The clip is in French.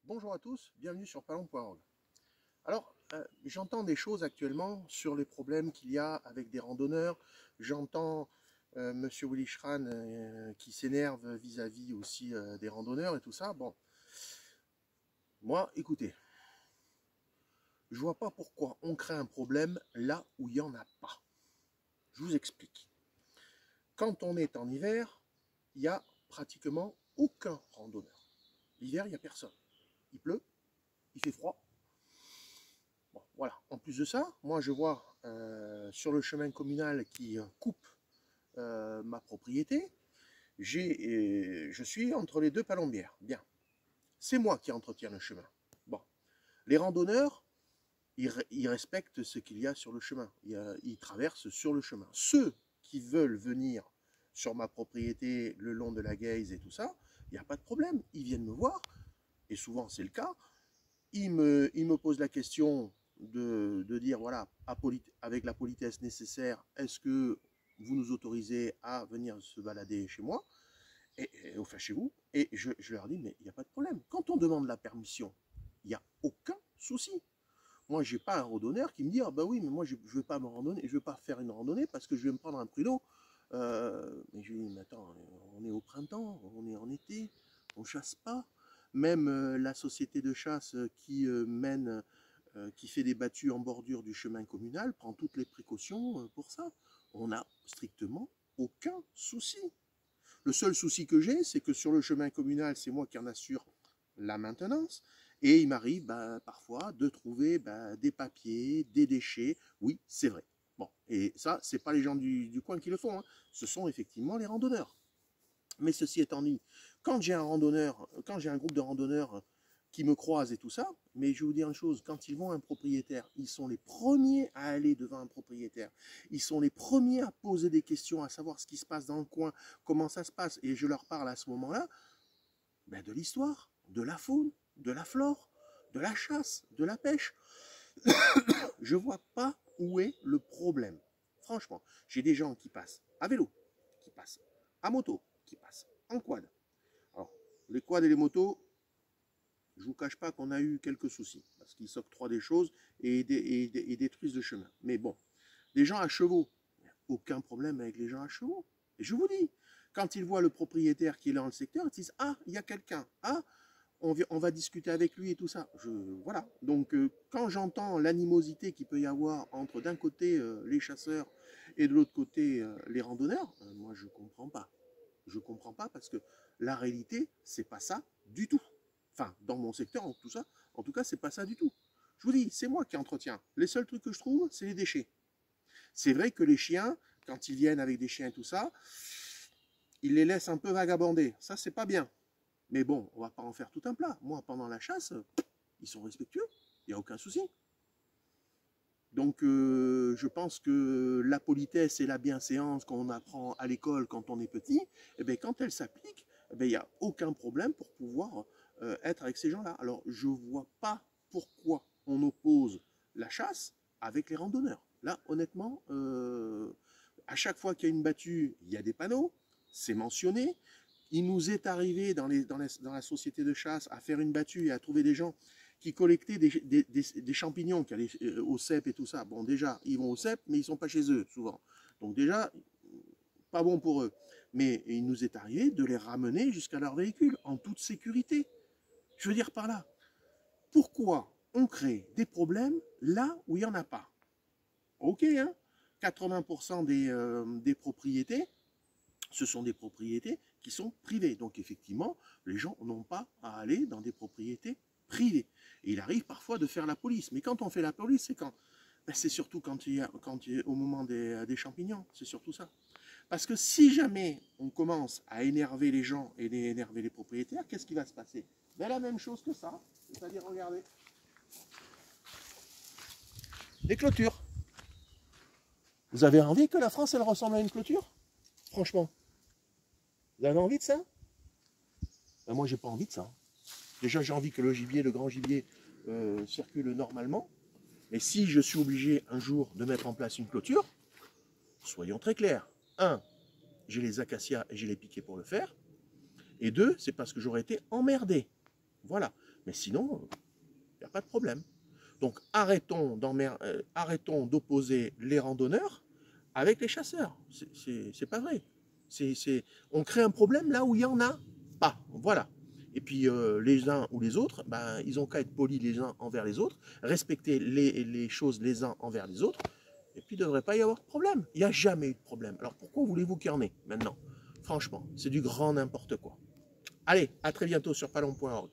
Bonjour à tous, bienvenue sur Palon.org. Alors, j'entends des choses actuellement sur les problèmes qu'il y a avec des randonneurs. J'entends Monsieur Willy Schran qui s'énerve vis-à-vis aussi des randonneurs et tout ça. Bon, moi, écoutez, je vois pas pourquoi on crée un problème là où il n'y en a pas. Je vous explique. Quand on est en hiver, il n'y a pratiquement aucun randonneur. L'hiver, il n'y a personne. Il pleut, il fait froid. Bon, voilà. En plus de ça, moi je vois sur le chemin communal qui coupe ma propriété, je suis entre les deux palombières. Bien. C'est moi qui entretiens le chemin. Bon. Les randonneurs, ils respectent ce qu'il y a sur le chemin. Ils traversent sur le chemin. Ceux qui veulent venir sur ma propriété le long de la Gaze et tout ça, il n'y a pas de problème. Ils viennent me voir, et souvent c'est le cas. Ils me posent la question de dire, voilà, avec la politesse nécessaire, est-ce que vous nous autorisez à venir se balader chez moi, enfin chez vous, et je leur dis, mais il n'y a pas de problème. Quand on demande la permission, il n'y a aucun souci. Moi, j'ai pas un randonneur qui me dit, ah bah oui, mais moi je ne veux pas me randonner, je veux pas faire une randonnée parce que je vais me prendre un pruneau. Mais je lui dis, mais attends, on est au printemps, on est en été, on chasse pas. Même la société de chasse qui fait des battues en bordure du chemin communal prend toutes les précautions pour ça. On n'a strictement aucun souci. Le seul souci que j'ai, c'est que sur le chemin communal, c'est moi qui en assure la maintenance. Et il m'arrive parfois de trouver des papiers, des déchets. Oui, c'est vrai. Bon, et ça, c'est pas les gens du coin qui le font. Hein. Ce sont effectivement les randonneurs. Mais ceci étant dit, quand j'ai un groupe de randonneurs qui me croisent et tout ça, mais je vais vous dire une chose, quand ils vont à un propriétaire, ils sont les premiers à aller devant un propriétaire. Ils sont les premiers à poser des questions, à savoir ce qui se passe dans le coin, comment ça se passe. Et je leur parle à ce moment-là de l'histoire, de la faune, de la flore, de la chasse, de la pêche. Je vois pas où est le problème. Franchement, j'ai des gens qui passent à vélo, qui passent à moto, qui passent en quad. Alors, les quads et les motos, je ne vous cache pas qu'on a eu quelques soucis, parce qu'ils s'octroient des choses et détruisent le chemin. Mais bon, les gens à chevaux, aucun problème avec les gens à chevaux. Et je vous dis, quand ils voient le propriétaire qui est là dans le secteur, ils disent, ah, il y a quelqu'un, ah, on va discuter avec lui et tout ça. Voilà. Donc, quand j'entends l'animosité qu'il peut y avoir entre d'un côté les chasseurs et de l'autre côté les randonneurs, moi je comprends pas. Je comprends pas parce que la réalité, c'est pas ça du tout. Enfin, dans mon secteur, en tout cas, c'est pas ça du tout. Je vous dis, c'est moi qui entretiens. Les seuls trucs que je trouve, c'est les déchets. C'est vrai que les chiens, quand ils viennent avec des chiens et tout ça, ils les laissent un peu vagabonder. Ça, c'est pas bien. Mais bon, on va pas en faire tout un plat. Moi, pendant la chasse, ils sont respectueux. Il n'y a aucun souci. Donc, je pense que la politesse et la bienséance qu'on apprend à l'école quand on est petit, eh bien, quand elle s'applique, eh bien, il n'y a aucun problème pour pouvoir être avec ces gens-là. Alors, je ne vois pas pourquoi on oppose la chasse avec les randonneurs. Là, honnêtement, à chaque fois qu'il y a une battue, il y a des panneaux, c'est mentionné. Il nous est arrivé dans la société de chasse à faire une battue et à trouver des gens qui collectaient des champignons qui allaient au cep et tout ça. Bon, déjà, ils vont au cep, mais ils ne sont pas chez eux, souvent. Donc déjà, pas bon pour eux. Mais il nous est arrivé de les ramener jusqu'à leur véhicule, en toute sécurité. Je veux dire par là, pourquoi on crée des problèmes là où il n'y en a pas? Ok, hein, 80% des propriétés, ce sont des propriétés qui sont privées. Donc effectivement, les gens n'ont pas à aller dans des propriétés privées. Et il arrive parfois de faire la police. Mais quand on fait la police, c'est quand? C'est surtout quand il y a, au moment des champignons. C'est surtout ça. Parce que si jamais on commence à énerver les gens et énerver les propriétaires, qu'est-ce qui va se passer? La même chose que ça. C'est-à-dire, regardez. Les clôtures. Vous avez envie que la France, elle ressemble à une clôture? Franchement. Vous avez envie de ça? Moi, j'ai pas envie de ça. Déjà, j'ai envie que le grand gibier, circule normalement. Mais si je suis obligé un jour de mettre en place une clôture, soyons très clairs. Un, j'ai les acacias et j'ai les piquets pour le faire. Et deux, c'est parce que j'aurais été emmerdé. Voilà. Mais sinon, il n'y a pas de problème. Donc arrêtons d'opposer les randonneurs avec les chasseurs. C'est pas vrai. On crée un problème là où il n'y en a pas. Voilà. Et puis les uns ou les autres, ben, ils ont qu'à être polis les uns envers les autres, respecter les choses les uns envers les autres, et puis il ne devrait pas y avoir de problème. Il n'y a jamais eu de problème. Alors pourquoi voulez-vous qu'il y en ait maintenant? Franchement, c'est du grand n'importe quoi. Allez, à très bientôt sur palon.org.